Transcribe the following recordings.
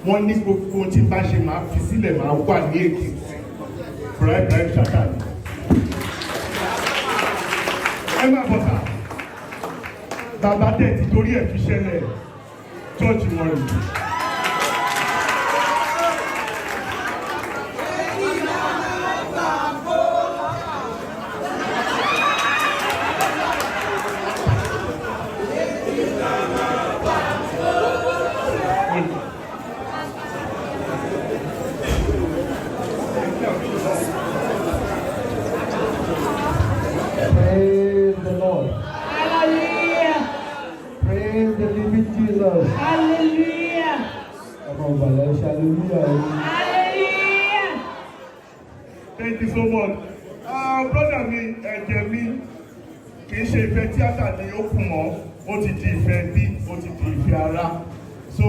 wọ́n ní gbogbo tí bá ṣe máa fi sílẹ̀ máa wà ní Ekiti Ibrahim Chatta ni. Ẹ máa bọ̀ sá bàbá tẹ̀ ti torí ẹ̀ fi ṣẹlẹ̀ chọ́ọ̀chì wọn rè. Praise the Lord. Hallelujah. Praise the living Jesus. Hallelujah. Come on, Valencia. Hallelujah. Hallelujah. Thank you so much. Brother mi, ẹ̀jẹ̀ mi, kì í ṣe ìfẹ́ tíátà ni ó kù mọ́, ó ti di ìfẹ́ bí, ó ti di ìfẹ́ ara. So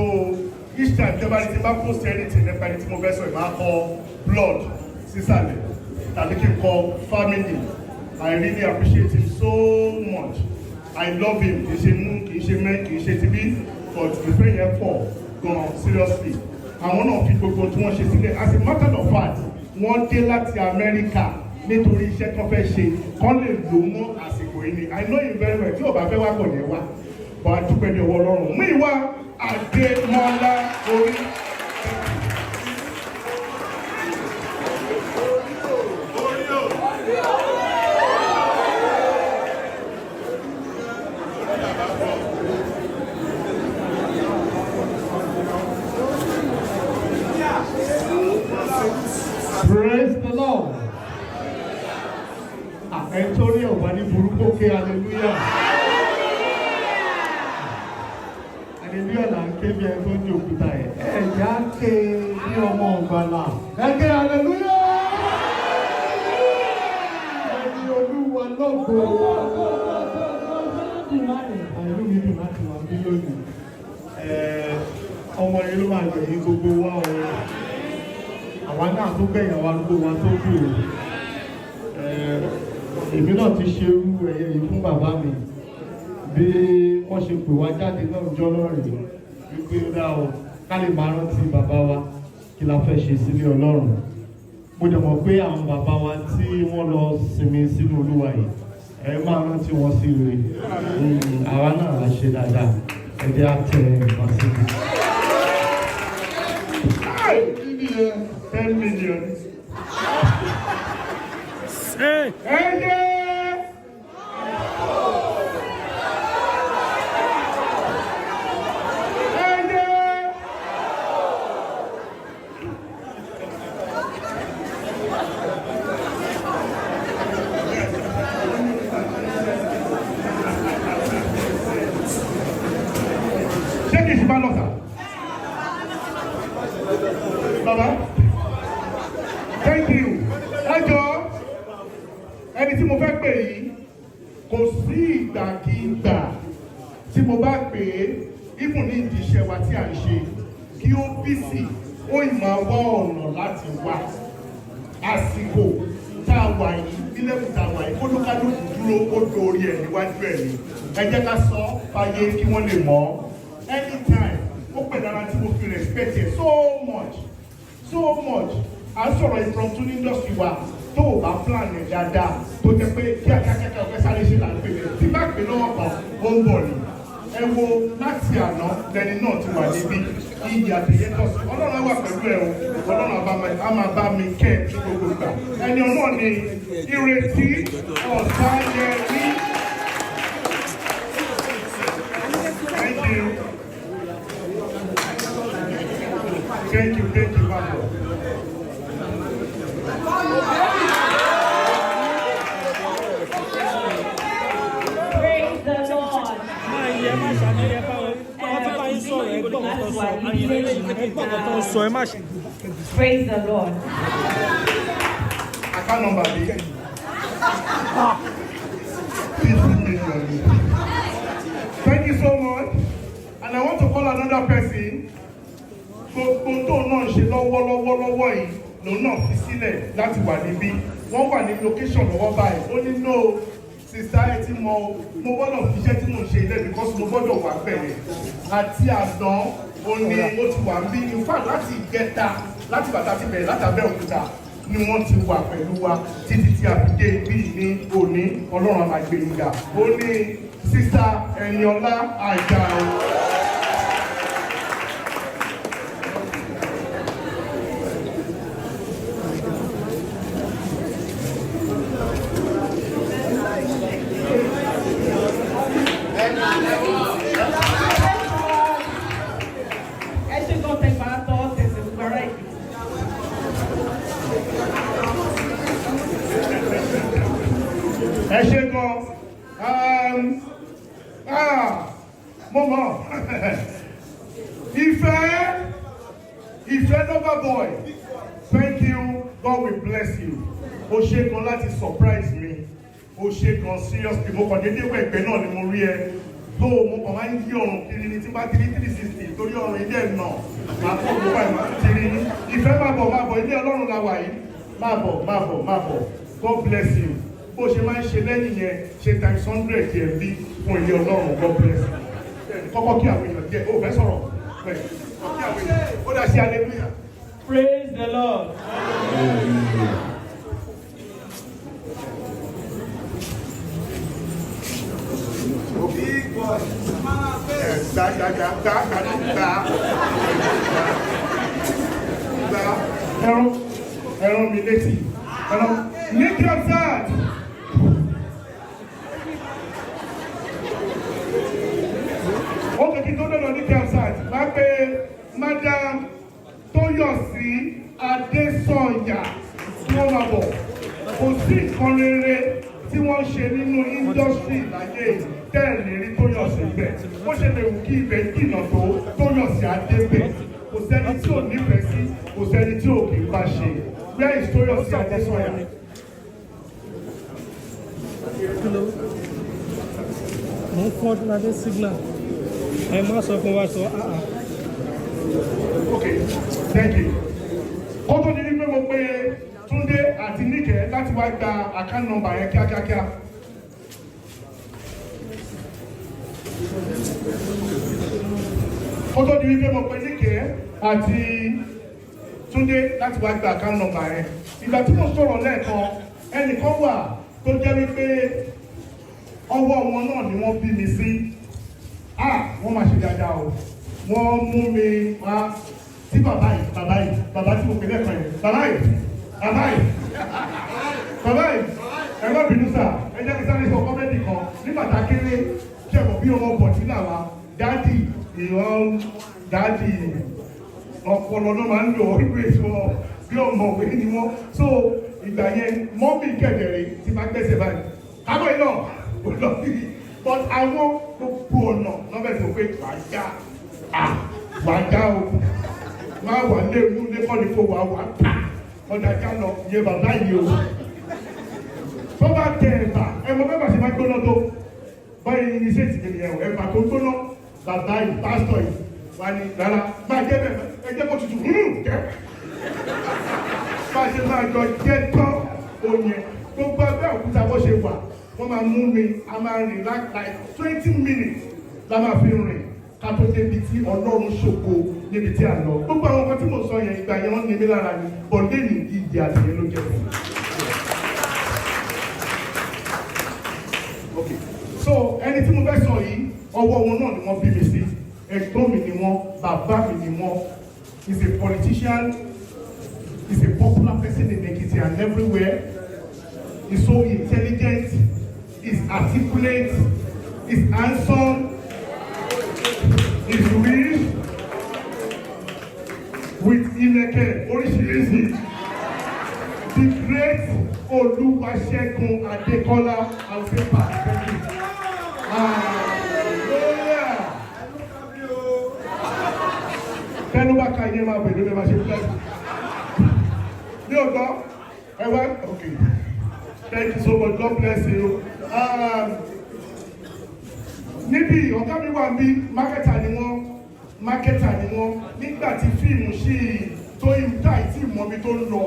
each time tí a bá post anything nípa ẹni tí mo fẹ́ sọ ẹ̀ máa kọ blood sísàlẹ̀ tàbí kí n kọ family. I really appreciate him so much. I love him. Kì í ṣe mú, kì í ṣe mẹ́, kì í ṣe tibí, but ìfẹ́ yẹn pọ̀ gan seriously. Àwọn náà fi gbogbo tí wọ́n ṣe sílẹ̀. As a matter of fact, wọ́n dé láti Amẹ́ríkà nítorí iṣẹ́ tó fẹ́ ṣe kán lè lò mọ́ àsìkò yìí ni. I know him very well. Tí ò bá fẹ́ wá kò ní wá. But a dúpẹ́ ní ọwọ́ Ọlọ́run. Mú ìwà Adémọ́lá orí. Praise the Lord. Ẹ̀ńtórí ọ̀wá ní burúkú ké hallelujah. Hallelujah là ń ké bí ẹni tó ní òkúta ẹ̀. Ẹ̀já ké bí ọmọ ọ̀gbàlà. Ẹ ké hallelujah. Ẹni Olúwa lógo. Àìlú mi dùn láti wà bí lónìí. Ọmọ yìí ló máa gbẹ̀yìn gbogbo wa o. Àwa náà tó gbẹ̀yìn àwa gbogbo wa tó kù o. Èmi náà ti ṣe irú ẹ̀yẹ yìí fún bàbá mi bí wọ́n ṣe pè wá jáde náà jọ́ lọ́rìn wípé ó dá o ká lè máa rántí bàbá wa kí la fẹ́ ṣe sílé Ọlọ́run. Mo dẹ̀ mọ̀ pé àwọn bàbá wa tí wọ́n lọ sinmi sínú Olúwa yìí ẹ máa rántí wọn sí rere. Àwa náà á ṣe dáadáa ẹ jẹ́ á tẹ nǹkan sí i. 10 million. Hey! Baba, thank you. Ẹni tí mo fẹ́ pè yìí kò sí ìgbàkígbà tí mo bá pè é even ní ìdí iṣẹ́ wa tí à ń ṣe kí ó bísí ó ìmọ̀ wá ọ̀nà láti wá àsìkò tá a wà yìí nílẹ̀kùn tá a wà yìí kó lókàlùkù dúró ó dórí ẹ̀ níwájú ẹ̀ ní ẹ jẹ́ ká sọ fàyè kí wọ́n lè mọ̀ anytime ó pè dára tí mo fi respect ẹ̀ so much à ń sọ̀rọ̀ impromptu ní industry wa tó o bá plan ẹ̀ dáadáa tó jẹ́ pé kíákíá ọ̀fẹ́ sáré ṣe là ń pè é tí bá pè lọ́wọ́ kan ó ń bọ̀ ni ẹ wo láti àná lẹni náà ti wà níbí iyì àtẹ̀yẹ tọ̀sí Ọlọ́run wà pẹ̀lú ẹ̀ o Ọlọ́run á máa bá mi kẹ́ ẹ̀ ní gbogbo ìgbà ẹni ọ̀nà ni Ìrètí Ọ̀sáyẹmí. Thank you, Papa. Praise the Lord. Praise the Lord. Account number B. 50 million. Thank you so much. And I want to call another person. Gbogbo tó náà ṣe lọ́wọ́lọ́wọ́ yìí lòun náà fi sílẹ̀ láti wà níbí. Wọ́n wà ní location lọ́wọ́ báyìí. Ó ní no sista ẹ ti mọ mo gbọ́dọ̀ fi iṣẹ́ tí mo ṣe ilé because mo gbọ́dọ̀ wà bẹ̀rẹ̀ àti àdán ó ó ní ó ti wà ń bí in fact láti ìjẹta láti bàtà ti bẹ̀rẹ̀ láti Abẹ́òkúta ni wọ́n ti wà pẹ̀lú wa títí tí a fi dé ibi ní òní Ọlọ́run àmàgbèyìnga ó ní sísá Ẹniọlá Àjàó. Ẹ ṣé gan mo mọ̀ Ìfẹ́ lover boy, thank you, God will bless you. O ṣé gan láti surprise me, o ṣé gan seriously, mo kàn dédé wẹ̀ ẹgbẹ́ náà ni mo rí ẹ tó mo kàn máa ń yí ọrùn kiri ní tí bá kiri 360 torí ọrùn ilé ẹ̀ náà máa kọ́ gbogbo báyìí máa kiri ní Ìfẹ́ máa bọ̀ ilé Ọlọ́run la wà yìí máa bọ̀ God bless you. Bó ṣe máa ń ṣe lẹ́yìn yẹn ṣe times 100 yẹn bí fún ilé Ọlọ́run God bless you. Kọ́kọ́ kí àwọn èèyàn jẹ́ ó fẹ́ sọ̀rọ̀ bẹ́ẹ̀ kọ́kọ́ kí àwọn èèyàn ó dá sí hallelujah. Praise the Lord. Big boy. Ẹran mi létí. Make your start. Okay, kí tó dọ̀dọ̀ ní campsite, máa pe Madam Tóyọ̀sí Adésọ̀yà tí wọ́n máa bọ̀. Kò sí nǹkan rere tí wọ́n ṣe nínú industry láyé tẹ́ẹ̀lì rí Tóyọ̀sí bẹ̀. Ó ṣe lè wù kí ibẹ̀ jìnnà tó Tóyọ̀sí Adébẹ̀. Kò sẹ́ni tí ò nífẹ̀ẹ́ sí, kò sẹ́ni tí ò kì í bá ṣe. Where is Tóyọ̀sí Adésọ̀yà? Hello. Mo ń fún Odunlade signal. Ẹ má sọ fún wa sọ Okay, thank you. Kó tó di wípé mo pe Túndé àti Níkẹ́ láti wá gba account number yẹn kíákíákíá. Kó tó di wípé mo pe Níkẹ́ àti Túndé láti wá gba account number yẹn. Ìgbà tí mo sọ̀rọ̀ lẹ́ẹ̀kan, ẹnìkan wà tó jẹ́ wípé ọwọ́ wọn náà ni wọ́n bí mi sí. Wọ́n máa ṣe dáadáa o. Wọ́n mú mi wá sí bàbá tí mo pè lẹ́ẹ̀kan yẹn. Bàbá yìí, ẹ̀rọ bínú sà, ẹ jẹ́ kí sáré sọ kọ́mẹ́dì kan nígbà tá a kéré ṣẹ̀bọ̀ bí ọmọ bọ̀dí làwa, dáàdì ọpọlọ ló máa ń lò wípé sọ bí ọmọ òwe ni wọ́n. So ìgbà yẹn mọ́mì kẹ̀dẹ̀rẹ̀ ti máa gbẹ́sẹ̀ báyìí. Kábọ̀ yìí náà kò lọ sí i. But àwọn gbogbo ọ̀nà lọ́bẹ̀ tó pé wàá já o. Máa wà lé inú ilé kọ́ni kó wà pa. Ọjà já lọ yẹ bàbá yìí o. Tó bá tẹ ẹ̀bà, ẹ̀mọ bẹ́ẹ̀ bá ṣe máa gbóná tó. Báyìí ní iṣẹ́ ìtìkẹ́ nìyẹn o, ẹ̀bà tó gbóná, bàbá yìí, pásítọ̀ yìí, wà ní rárá. Máa jẹ́ bẹ́ẹ̀, ẹ jẹ́ kó tutù, jẹ́. Bá a ṣe máa jọ jẹ́ tán oyin. Gbogbo Abẹ́òkúta bó ṣe wà, wọ́n máa mú mi, a máa rìn like 20 minutes la máa fi rìn. Ká tó débi tí Ọlọ́run ṣògo níbi tí a lọ. Gbogbo àwọn nǹkan tí mo sọ yẹn ìgbà yẹn wọ́n ní mi lára ni, bọ̀dé ní ìdí àtìyẹn ló jẹ́ fún mi. Okay, so ẹni tí mo fẹ́ sọ yìí, ọwọ́ wọn náà ni wọ́n bí mi sí. Ẹ̀gbọ́n mi ni wọ́n, bàbá mi ni wọ́n. He's a politician, he's a popular person in Ekiti and everywhere. He's so intelligent, he's articulate, he's handsome, he's rich, with Ineke oríṣiríṣi. The great Olúwaṣẹ́gun Adekola and paper. Hallelujah. Kẹ́nu bá ka yẹn máa bẹ̀rẹ̀ ló máa ṣe fúlẹ̀. Ní ọ̀gá, ẹ wá, okay. Thank you so much. God bless you. Níbi ọ̀gá mi wà bí mákẹ́tà ni wọ́n nígbà tí fíìmù sí tó ìmúta ìtì ìmọ̀bí tó ń lọ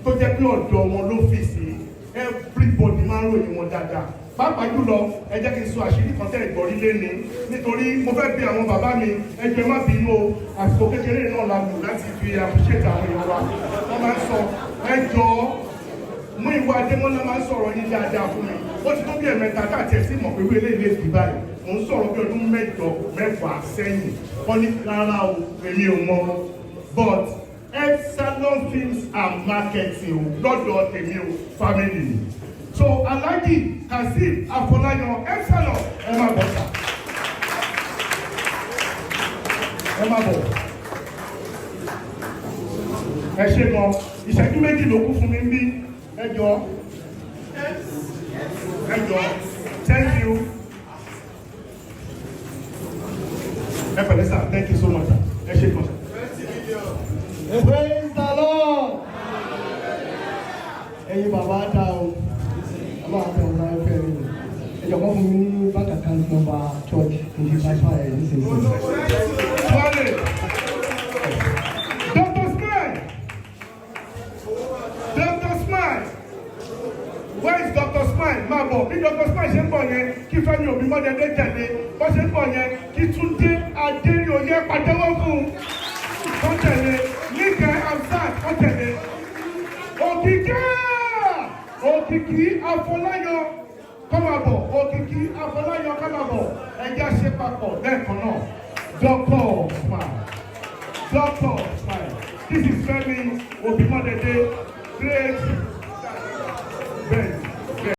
tó jẹ́ pé ọ̀dọ̀ wọn ló fi sí everybody máa ń ròyìn wọn dáadáa. pàápàá jùlọ ẹ jẹ́ kí n sọ àṣírí kan tẹ́ ìgbọ́rí lẹ́ni nítorí mo fẹ́ bí àwọn bàbá mi ẹgbẹ́ má bínú o àsìkò kékeré náà la lò láti fi àpòṣètò àwọn èèyàn wa wọ́n máa ń sọ ẹjọ́ mú ìwà Adémọ́lá máa ń sọ̀rọ̀ yín dáadáa fún mi ó ti tó bí ẹ̀mẹ́ta káàtì ẹ̀ sí mọ̀ pé wíwé lè fi báyìí mò ń sọ̀rọ̀ bí ọdún 8 sẹ́yìn wọ́n ní rárá o èmi ò mọ̀ but Epsilon Films and Marketing o lọ́dọ̀ tèmi o family so Alhaji Kazeem Afọláyan Epsilon ẹ má bọ̀ sá ẹ má bọ̀ ẹ ṣe gan ìṣẹ́jú méjì ló kú fún mi bí ẹ jọ thank you ẹ pẹ̀lẹ́ sá thank you so much ẹ ṣe gan. Praise the Lord. Ẹ̀yin bàbá dá o, bàbá àti ọ̀gá ẹ̀fẹ́ mi. Ẹ̀jọ̀ kan fún mi ní bank account number church ní ti transfer ẹ̀ ní sèse. Dr. Smile! Dr. Smile! Where is Dr. Smile? Máa bọ̀ bí Dr. Smile ṣe ń bọ̀ yẹn kí Fẹ́mi Òbímọ́dédé tẹ̀lé bọ́ ṣe ń bọ̀ yẹn kí Túndé Adéríoyè pàtẹ́wọ́ fún un. Wọ́n tẹ̀lé Níkẹ́ Amsat wọ́n tẹ̀lé Òkìkí Afọláyan kọ́màbọ̀ Òkìkí Afọláyan kọ́màbọ̀ ẹja ṣe papọ̀ lẹ́ẹ̀kan náà Dr. Smile this is Fẹ́mi Òbímọ́dédé great